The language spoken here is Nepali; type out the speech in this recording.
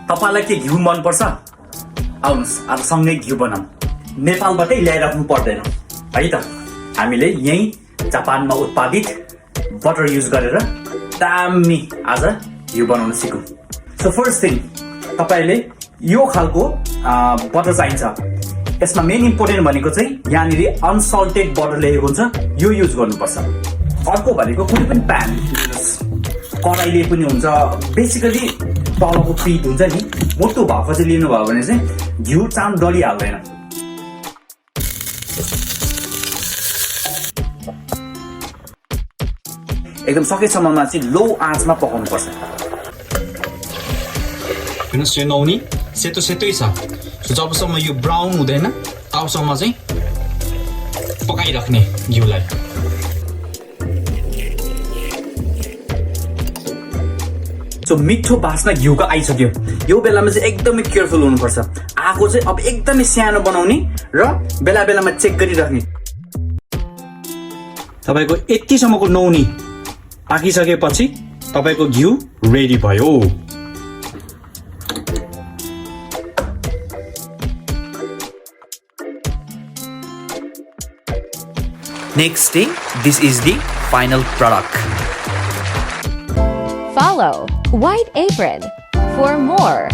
तपाईलाई के घिउ मन पर्छ? आउनुस् आज सँगै घिउ बनाऊ। नेपालबाटै ल्याइराख्नु पर्दैन है त। हामीले यही जापानमा उत्पादित बटर युज गरेर दामी आज घिउ बनाउन सिकौं। सो फर्स्ट थिङ तपाईले यो खालको बटर चाहिन्छ। यसमा मेन इम्पोर्टेन्ट भनेको चाहिँ यहाँनिर अनसल्टेड बटर लेखेको हुन्छ, यो युज गर्नुपर्छ। अर्को भनेको कुनै पनि प्यान कराईले पनि हुन्छ, बेसिकली तलको पिट हुन्छ नि मोटो भएको चाहिँ लिनुभयो भने चाहिँ घिउ चाम डढिहाल्दैन। एकदम सकेसम्ममा चाहिँ लो आँचमा पकाउनु पर्छ। हेर्नुहोस् यो नौनी सेतो सेतै छ। जबसम्म यो ब्राउन हुँदैन तबसम्म चाहिँ पकाइराख्ने घिउलाई। सो मिठो बास्ना घिउको आइसक्यो। यो बेलामा चाहिँ एकदमै केयरफुल हुनुपर्छ। आगो चाहिँ अब एकदमै सानो बनाउने र बेला बेलामा चेक गरिराख्ने। तपाईको यतिसम्मको नौनी पाकिसकेपछि तपाईको घिउ रेडी भयो। Next day, this is the final product. Follow White Apron for more